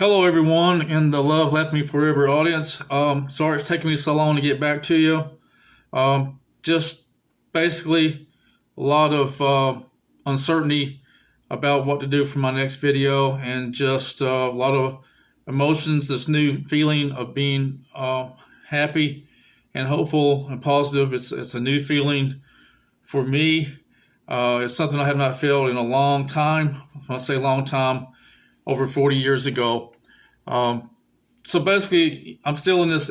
Hello, everyone in the Love Left Me Forever audience. Sorry it's taking me so long to get back to you. Just basically a lot of uncertainty about what to do for my next video, and just a lot of emotions, this new feeling of being happy and hopeful and positive. It's a new feeling for me. It's something I have not felt in a long time. When I say long time, over 40 years ago. So basically, I'm still in this,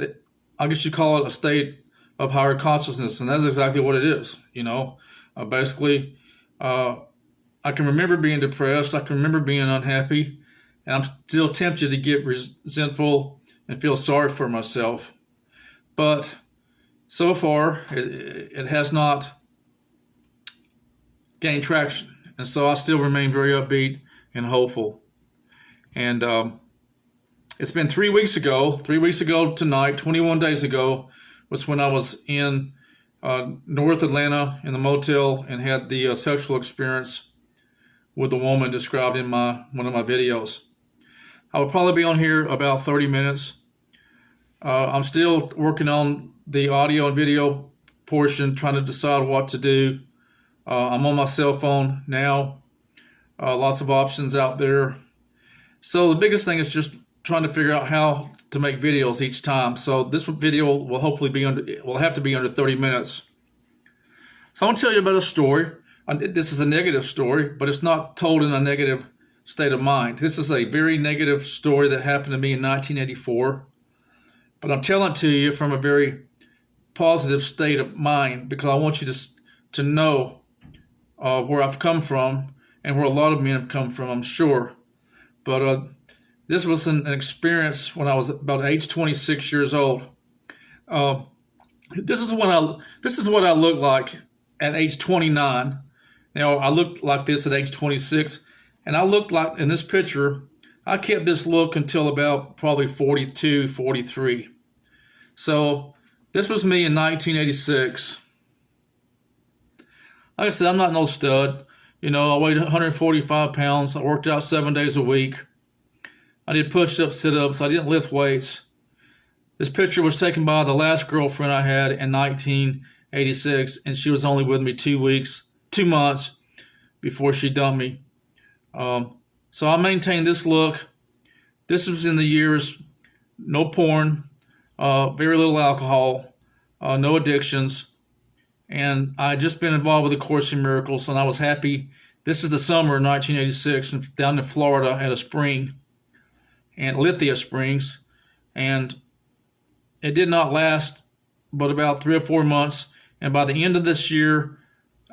I guess you call it a state of higher consciousness, and that's exactly what it is. Basically, I can remember being depressed, I can remember being unhappy, and I'm still tempted to get resentful and feel sorry for myself. But so far, it has not gained traction, and so I still remain very upbeat and hopeful. And it's been 3 weeks ago. 3 weeks ago tonight, 21 days ago, was when I was in North Atlanta in the motel and had the sexual experience with the woman described in one of my videos. I will probably be on here about 30 minutes. I'm still working on the audio and video portion, trying to decide what to do. I'm on my cell phone now. Lots of options out there. So the biggest thing is just trying to figure out how to make videos each time. So this video will hopefully have to be under 30 minutes. So I want to tell you about a story. This is a negative story, but it's not told in a negative state of mind. This is a very negative story that happened to me in 1984. But I'm telling it to you from a very positive state of mind, because I want you to know where I've come from and where a lot of men have come from, I'm sure. But this was an experience when I was about age 26 years old. This is what I looked like at age 29. Now, I looked like this at age 26, and I looked like, in this picture, I kept this look until about probably 42, 43. So this was me in 1986. Like I said, I'm not no stud. I weighed 145 pounds. I worked out 7 days a week. I did push-ups, sit-ups. I didn't lift weights. This picture was taken by the last girlfriend I had in 1986, and she was only with me 2 months before she dumped me. So I maintained this look. This was in the years, no porn, very little alcohol, no addictions. And I had just been involved with the Course in Miracles, and I was happy. This is the summer of 1986, down in Florida at a spring, and Lithia Springs. And it did not last but about 3 or 4 months. And by the end of this year,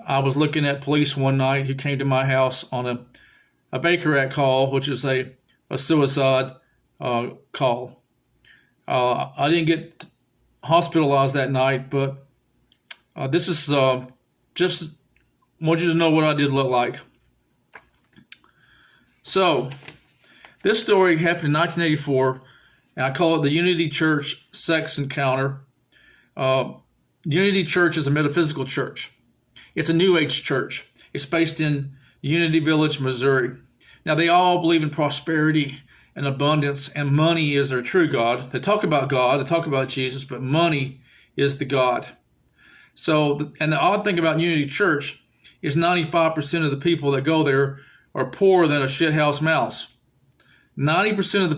I was looking at police one night who came to my house on a Baker Act call, which is a suicide call. I didn't get hospitalized that night, but this is just want you to know what I did look like. So this story happened in 1984, and I call it the Unity Church Sex Encounter. Unity Church is a metaphysical church. It's a New Age church. It's based in Unity Village, Missouri. Now, they all believe in prosperity and abundance, and money is their true God. They talk about God, they talk about Jesus, but money is the God. So, and the odd thing about Unity Church is 95% of the people that go there are poorer than a shithouse mouse. 95% of the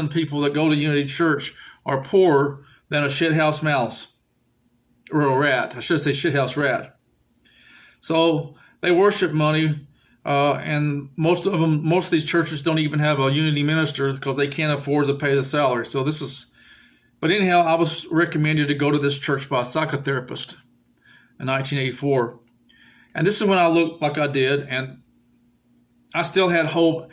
people that go to Unity Church are poorer than a shithouse mouse, or a rat. I should say shithouse rat. So they worship money, and most of these churches don't even have a Unity minister because they can't afford to pay the salary. So but anyhow, I was recommended to go to this church by a psychotherapist in 1984. And this is when I looked like I did, and I still had hope.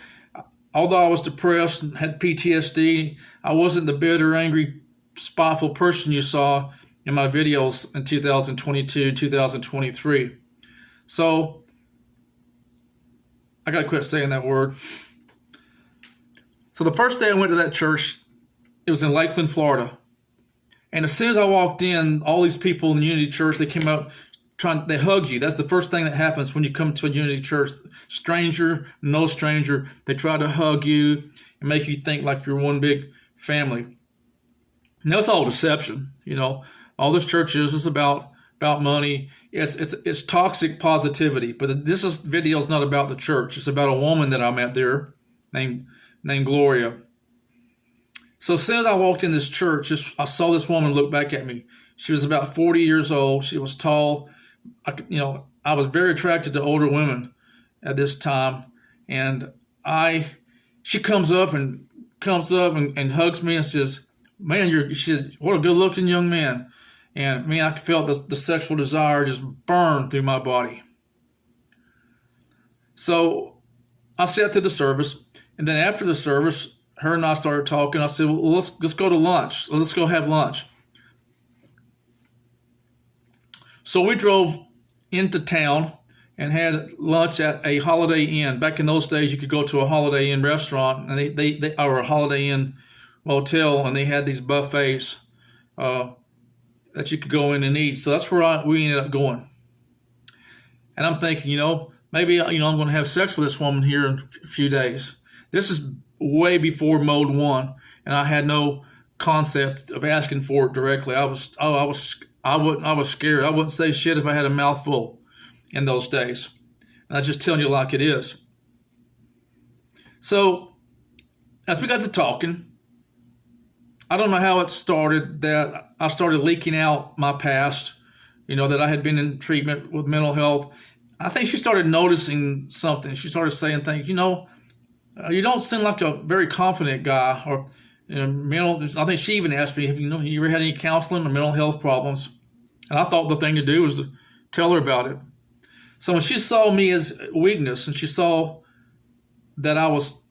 Although I was depressed and had PTSD, I wasn't the bitter, angry, spiteful person you saw in my videos in 2022, 2023. So I got to quit saying that word. So the first day I went to that church, it was in Lakeland, Florida. And as soon as I walked in, all these people in the Unity Church, they came up they hug you. That's the first thing that happens when you come to a Unity Church. Stranger, no stranger, they try to hug you. and make you think like you're one big family. And that's all deception. All this church is about money. It's toxic positivity. But this video is not about the church. It's about a woman that I met there named Gloria. So as soon as I walked in this church, I saw this woman look back at me. She was about 40 years old. She was tall. I was very attracted to older women at this time. And she comes up and hugs me and says, "Man, what a good-looking young man." And man, I felt the sexual desire just burn through my body. So I sat through the service, and then after the service, her and I started talking. I said, "Well, let's go to lunch. Let's go have lunch." So we drove into town and had lunch at a Holiday Inn. Back in those days, you could go to a Holiday Inn restaurant, and they or a Holiday Inn motel, and they had these buffets that you could go in and eat. So that's where we ended up going. And I'm thinking, maybe I'm going to have sex with this woman here in a few days. This is way before mode 1, and I had no concept of asking for it directly. I was scared. I wouldn't say shit if I had a mouthful in those days. And I'm just telling you like it is. So as we got to talking, I don't know how it started that I started leaking out my past, that I had been in treatment with mental health. I think she started noticing something. She started saying things, you don't seem like a very confident guy, or I think she even asked me, have you ever had any counseling or mental health problems? And I thought the thing to do was to tell her about it. So when she saw me as weakness, and she saw that I was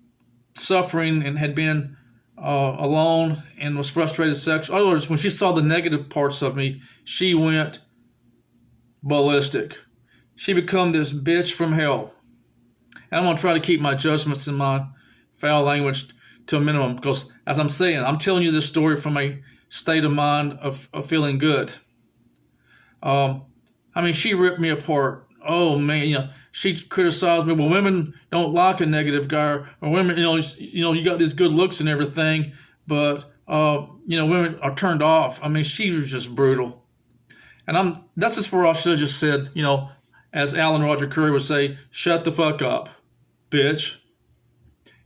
suffering and had been alone and was frustrated sexually, in other words, when she saw the negative parts of me, she went ballistic. She became this bitch from hell. And I'm going to try to keep my judgments and my foul language to a minimum, because as I'm saying, I'm telling you this story from a state of mind of feeling good. She ripped me apart. Oh man, she criticized me. Well, women don't like a negative guy, or women, you got these good looks and everything, but women are turned off. She was just brutal. And that's just where I should have just said, as Alan Roger Curry would say, shut the fuck up, bitch.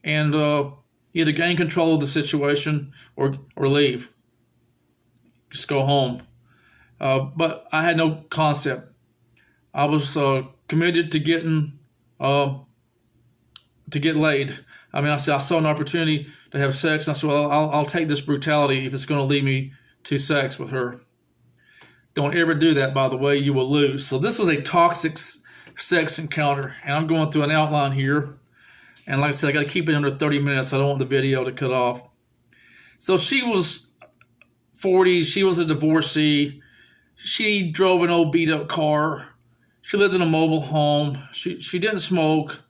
And either gain control of the situation or leave. Just go home. But I had no concept. I was committed to get laid. I saw an opportunity to have sex, and I said, well, I'll take this brutality if it's going to lead me to sex with her. Don't ever do that, by the way. You will lose. So this was a toxic sex encounter, and I'm going through an outline here. And like I said, I got to keep it under 30 minutes. I don't want the video to cut off. So she was 40. She was a divorcee. She drove an old beat-up car. She lived in a mobile home. She didn't smoke.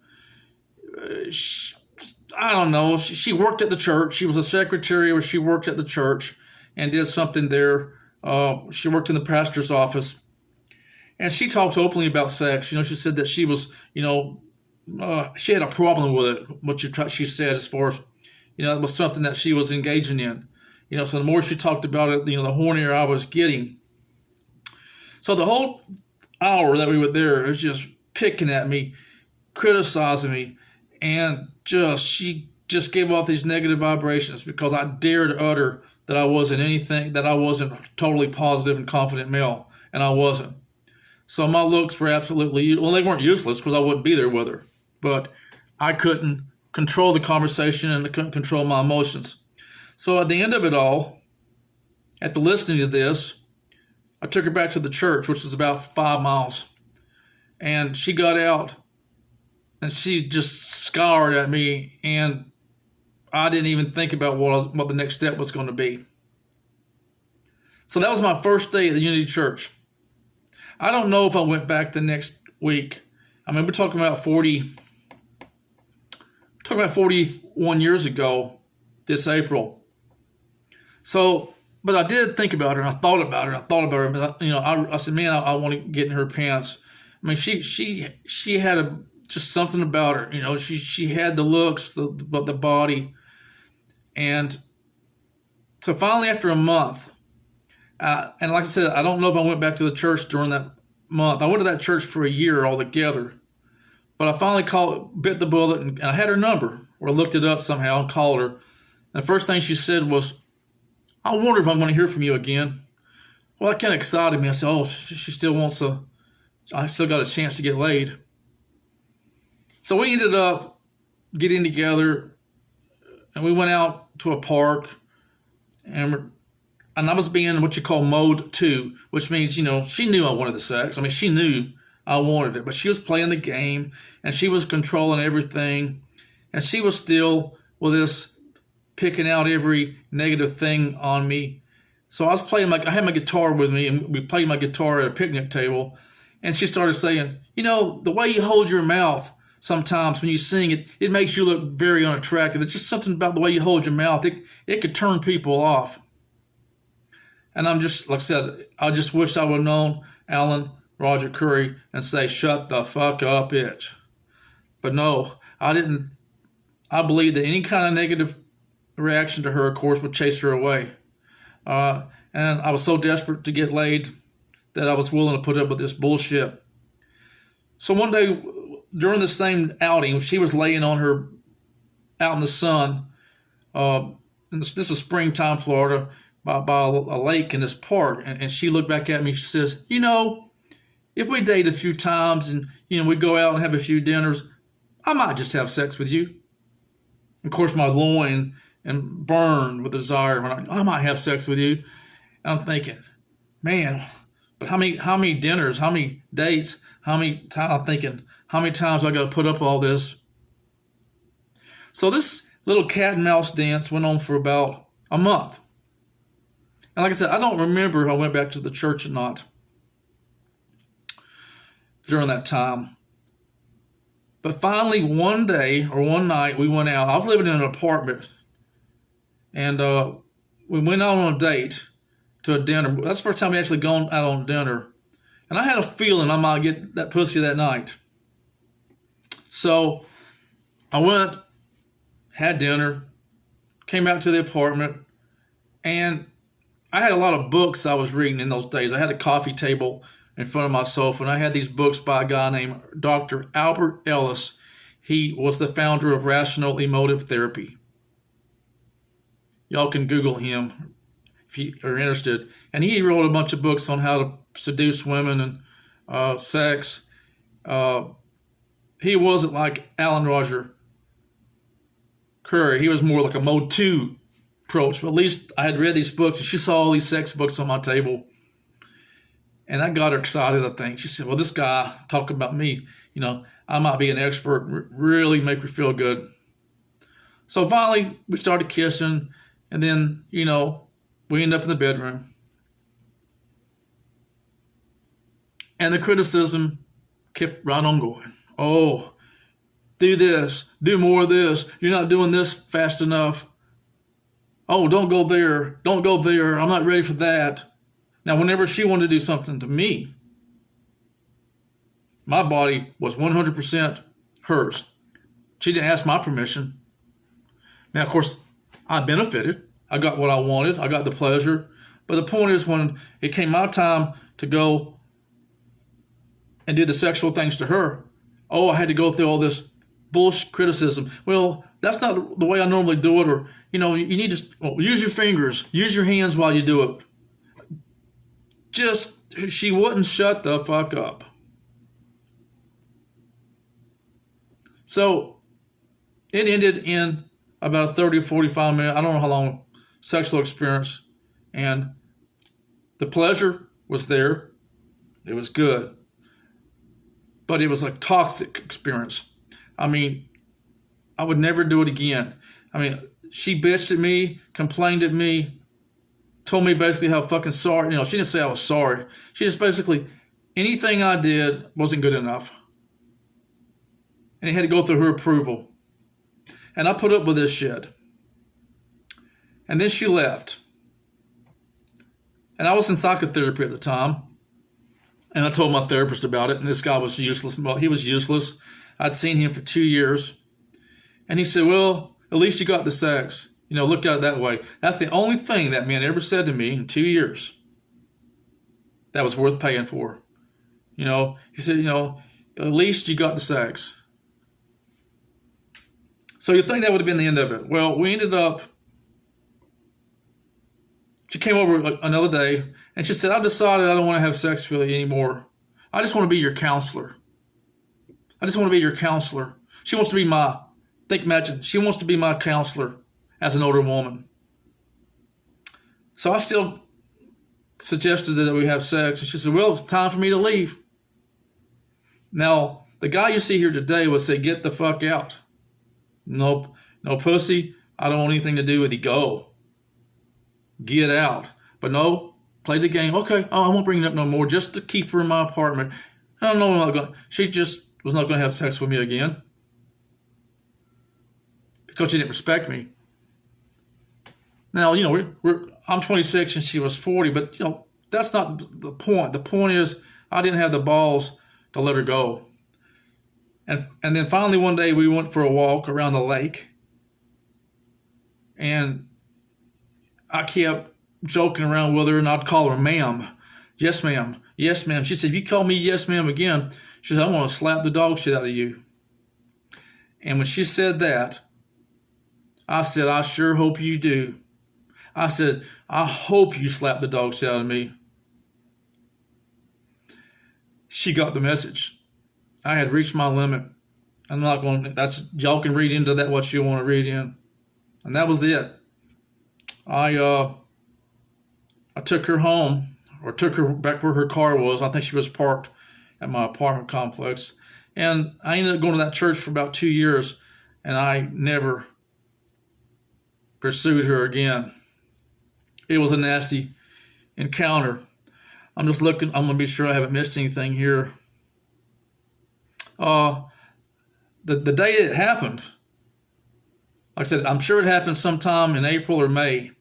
I don't know. She worked at the church. She was a secretary, or she worked at the church and did something there. She worked in the pastor's office. And she talks openly about sex. She said that she was, she had a problem with it, what she said, as far as, it was something that she was engaging in. So the more she talked about it, the hornier I was getting. So the whole hour that we were there, it was just picking at me, criticizing me, and she just gave off these negative vibrations because I dared utter that I wasn't a totally positive and confident male, and I wasn't. So my looks were absolutely, they weren't useless because I wouldn't be there with her, but I couldn't control the conversation and I couldn't control my emotions. So at the end of it all, after listening to this, I took her back to the church, which is about 5 miles. And she got out, and she just scoured at me, and I didn't even think about what the next step was going to be. So that was my first day at the Unity Church. I don't know if I went back the next week. We're talking about 41 years ago this April. So, but I did think about her, and I thought about her. But I said, man, I want to get in her pants. She had just something about her. She had the looks, the body. And so finally, after a month, and like I said, I don't know if I went back to the church during that month. I went to that church for a year altogether. But I finally bit the bullet, and I had her number, or looked it up somehow and called her. And the first thing she said was, I wonder if I'm going to hear from you again. Well, that kind of excited me. I said, oh, she still wants I still got a chance to get laid. So we ended up getting together, and we went out to a park, and I was being what you call mode 2, which means, she knew I wanted the sex. I mean, she knew I wanted it, but she was playing the game, and she was controlling everything, and she was still with this picking out every negative thing on me. So I was playing I had my guitar with me, and we played my guitar at a picnic table, and she started saying, the way you hold your mouth sometimes when you sing it makes you look very unattractive. It's just something about the way you hold your mouth. It could turn people off. And I'm just, like I said, I just wish I would have known Alan Roger Curry and say, shut the fuck up, bitch. But no, I didn't. I believe that any kind of negative reaction to her, of course, would chase her away. And I was so desperate to get laid that I was willing to put up with this bullshit. So one day, during the same outing, she was laying on her, out in the sun. And this is springtime, Florida, by a lake in this park. And she looked back at me. She says, if we date a few times and, we go out and have a few dinners, I might just have sex with you. Of course, my loin and burned with desire when I might have sex with you. And I'm thinking, man, but how many dinners, how many dates, how many times? I'm thinking, how many times I got to put up all this? So this little cat and mouse dance went on for about a month. And like I said, I don't remember if I went back to the church or not during that time. But finally, one day or one night, we went out. I was living in an apartment, and we went out on a date to a dinner. That's the first time we actually gone out on dinner. And I had a feeling I might get that pussy that night. So I went, had dinner, came back to the apartment, and I had a lot of books I was reading in those days. I had a coffee table in front of my sofa, and I had these books by a guy named Dr. Albert Ellis. He was the founder of Rational Emotive Therapy. Y'all can Google him if you are interested. And he wrote a bunch of books on how to seduce women and sex. He wasn't like Alan Roger Curry. He was more like a mode 2 approach. But at least I had read these books, and she saw all these sex books on my table. And that got her excited, I think. She said, well, this guy talking about me, I might be an expert, really make her feel good. So finally, we started kissing, and then, we ended up in the bedroom. And the criticism kept right on going. Oh, do this, do more of this. You're not doing this fast enough. Oh, don't go there. Don't go there. I'm not ready for that. Now, whenever she wanted to do something to me, my body was 100% hers. She didn't ask my permission. Now, of course, I benefited. I got what I wanted. I got the pleasure. But the point is, when it came my time to go and do the sexual things to her, I had to go through all this bullshit criticism. Well, that's not the way I normally do it. Or, you need to use your fingers, use your hands while you do it. She wouldn't shut the fuck up. So it ended in about a 30 or 45 minute, I don't know how long, sexual experience. And the pleasure was there. It was good. But it was a toxic experience. I mean, I would never do it again. I mean, she bitched at me, complained at me, told me basically how fucking sorry, she didn't say I was sorry. She just basically, anything I did wasn't good enough. And it had to go through her approval. And I put up with this shit. And then she left. And I was in psychotherapy at the time. And I told my therapist about it, and this guy was useless. Well, he was useless. I'd seen him for 2 years. And he said, well, at least you got the sex. Look at it that way. That's the only thing that man ever said to me in 2 years that was worth paying for. He said, at least you got the sex. So you'd think that would have been the end of it. Well, we ended up, she came over another day and she said, I've decided I don't want to have sex with you anymore. I just want to be your counselor. I just want to be your counselor. She wants to be imagine, she wants to be my counselor as an older woman. So I still suggested that we have sex. And she said, well, it's time for me to leave. Now, the guy you see here today would say, get the fuck out. Nope, no pussy. I don't want anything to do with you. Go. Get out. But no, play the game. Okay, I won't bring it up no more just to keep her in my apartment. I don't know. She just was not going to have sex with me again because she didn't respect me. Now, I'm 26 and she was 40, but that's not the point. The point is I didn't have the balls to let her go. And then finally one day we went for a walk around the lake. And I kept joking around whether or not I'd call her ma'am. Yes, ma'am. Yes, ma'am. She said, if you call me yes, ma'am again, she said, I'm going to slap the dog shit out of you. And when she said that, I said, I sure hope you do. I said, I hope you slap the dog shit out of me. She got the message. I had reached my limit. I'm not going to, y'all can read into that what you want to read in. And that was it. I took her home, or took her back where her car was. I think she was parked at my apartment complex. And I ended up going to that church for about 2 years, and I never pursued her again. It was a nasty encounter. I'm just looking. I'm going to be sure I haven't missed anything here. The day it happened, like I said, I'm sure it happened sometime in April or May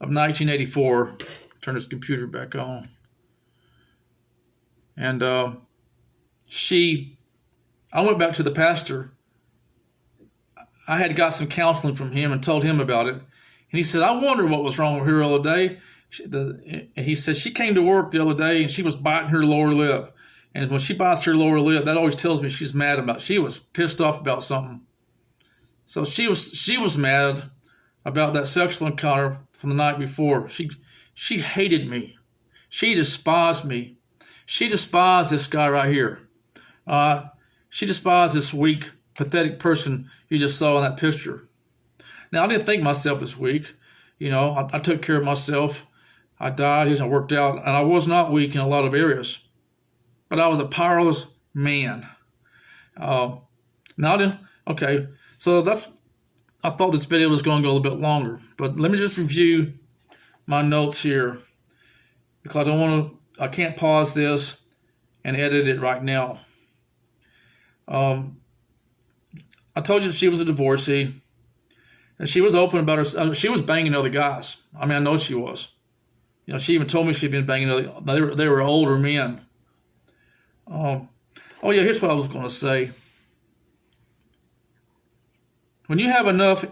of 1984. Turn this computer back on. And I went back to the pastor. I had got some counseling from him and told him about it. And he said, I wonder what was wrong with her the other day. He said she came to work the other day and she was biting her lower lip. And when she bites her lower lip, that always tells me she's mad about. She was pissed off about something. So she was mad about that sexual encounter from the night before. She hated me. She despised me. She despised this guy right here. She despised this weak, pathetic person you just saw in that picture. Now, I didn't think myself this weak. I took care of myself. I died. It worked out. And I was not weak in a lot of areas. But I was a powerless man. Okay. So I thought this video was going to go a little bit longer. But let me just review my notes here, because I can't pause this and edit it right now. I told you she was a divorcee. And she was open about her. She was banging other guys. I mean, I know she was. She even told me she'd been banging other. They were older men. Here's what I was going to say. When you have enough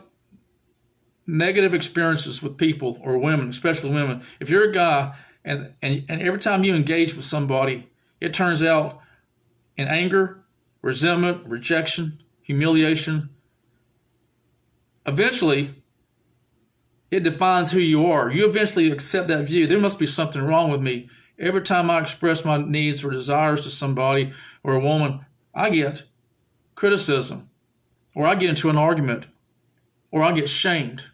negative experiences with people or women, especially women, if you're a guy and every time you engage with somebody, it turns out in anger, resentment, rejection, humiliation, eventually it defines who you are. You eventually accept that view. There must be something wrong with me. Every time I express my needs or desires to somebody or a woman, I get criticism, or I get into an argument, or I get shamed.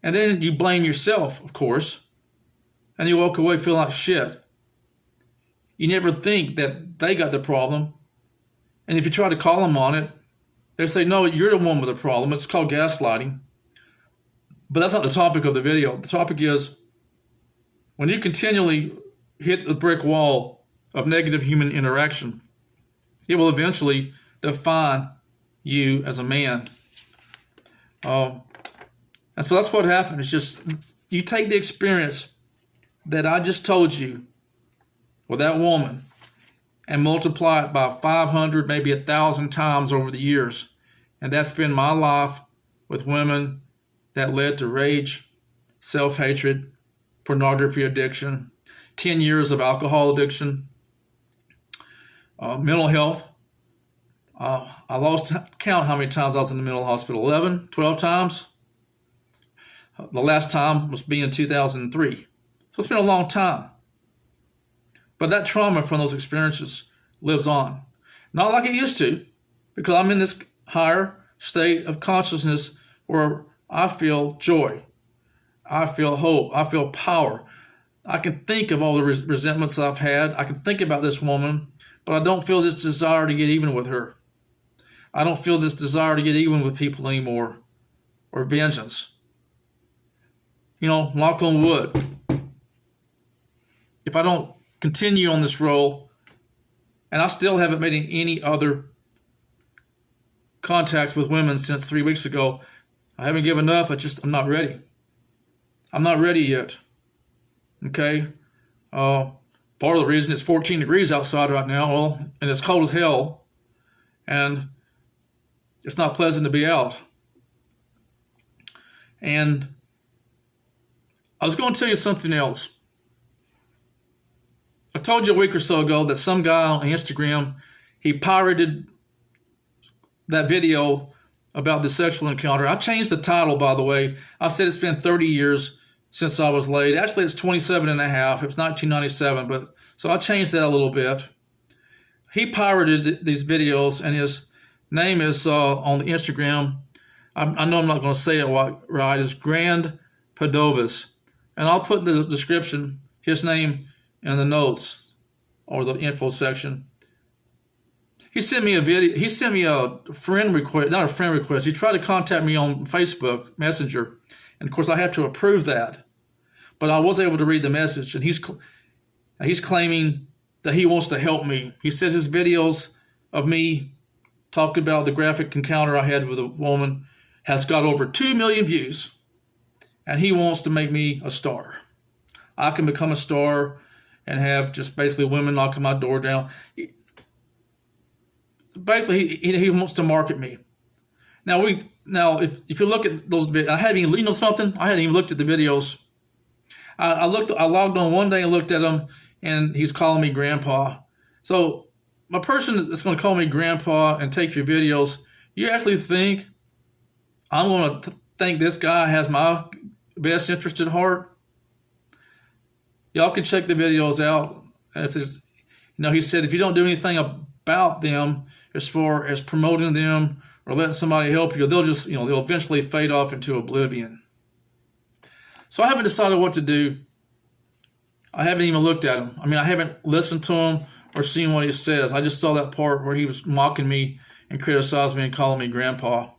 And then you blame yourself, of course, and you walk away feeling like shit. You never think that they got the problem. And if you try to call them on it, they say, no, you're the one with the problem. It's called gaslighting. But that's not the topic of the video. The topic is, when you continually hit the brick wall of negative human interaction, it will eventually define you as a man. And so that's what happened. It's just, you take the experience that I just told you with that woman and multiply it by 500, maybe 1,000 times over the years. And that's been my life with women that led to rage, self-hatred, pornography addiction, 10 years of alcohol addiction, mental health. I lost count how many times I was in the mental hospital, 11, 12 times. The last time was being in 2003. So it's been a long time. But that trauma from those experiences lives on. Not like it used to, because I'm in this higher state of consciousness where I feel joy. I feel hope. I feel power. I can think of all the resentments I've had. I can think about this woman, but I don't feel this desire to get even with her. I don't feel this desire to get even with people anymore, or vengeance. Knock on wood. If I don't continue on this role, and I still haven't made any other contacts with women since 3 weeks ago, I haven't given up. I'm not ready. I'm not ready yet. Okay? Part of the reason it's 14 degrees outside right now, and it's cold as hell, and it's not pleasant to be out. And I was going to tell you something else. I told you a week or so ago that some guy on Instagram, he pirated that video about the sexual encounter. I changed the title, by the way. I said it's been 30 years since I was laid. Actually, it's 27 and a half. It's 1997, so I changed that a little bit. He pirated these videos, and his name is on the Instagram. I know I'm not going to say it right. It's GrandpaDobis. And I'll put in the description his name in the notes or the info section. He sent me a video. He sent me a friend request, not a friend request. He tried to contact me on Facebook Messenger. And of course, I have to approve that. But I was able to read the message. And he's claiming that he wants to help me. He said his videos of me talking about the graphic encounter I had with a woman has got over 2 million views. And he wants to make me a star. I can become a star and have just basically women knocking my door down. Basically, he wants to market me. Now, if you look at those videos, I hadn't even, something? I hadn't even looked at the videos. I logged on one day and looked at him, and he's calling me grandpa. So, my person that's going to call me grandpa and take your videos, you actually think I'm going to think this guy has my best interest at heart? Y'all can check the videos out. If there's, he said if you don't do anything about them as far as promoting them or letting somebody help you, they'll just, they'll eventually fade off into oblivion. So I haven't decided what to do. I haven't even looked at him. I haven't listened to him or seen what he says. I just saw that part where he was mocking me and criticizing me and calling me grandpa.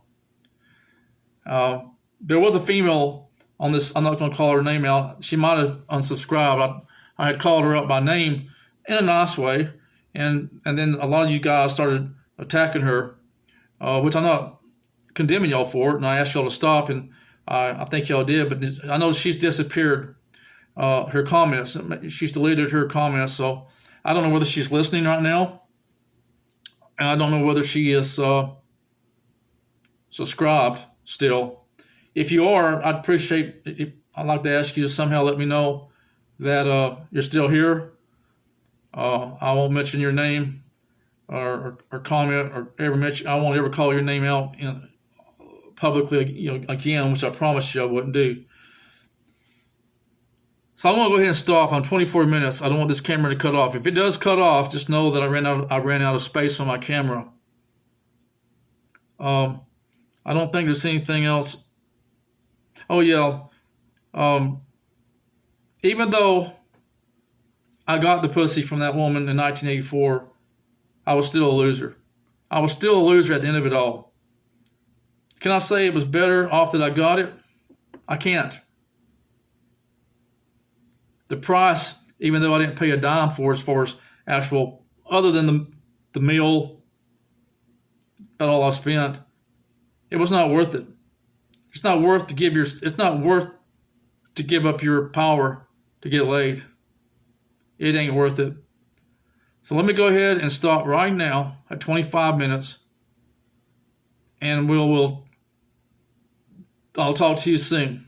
There was a female on this, I'm not going to call her name out. She might have unsubscribed. I had called her out by name in a nice way, and then a lot of you guys started attacking her, which I'm not condemning y'all for it, and I asked y'all to stop, and I think y'all did, but I know she's disappeared her comments. She's deleted her comments, so I don't know whether she's listening right now, and I don't know whether she is subscribed still. If you are, I'd appreciate it. I'd like to ask you to somehow let me know that you're still here. I won't mention your name or comment or ever mention. I won't ever call your name out publicly, again, which I promised you I wouldn't do. So I'm gonna go ahead and stop. I'm 24 minutes. I don't want this camera to cut off. If it does cut off, just know that I ran out of space on my camera. I don't think there's anything else. Oh yeah. Even though I got the pussy from that woman in 1984, I was still a loser. I was still a loser at the end of it all. Can I say it was better off that I got it? I can't. The price, even though I didn't pay a dime for as far as actual, other than the meal, about all I spent, it was not worth it. It's not worth to give up your power to get laid. It ain't worth it. So let me go ahead and stop right now at 25 minutes, and we'll I'll talk to you soon.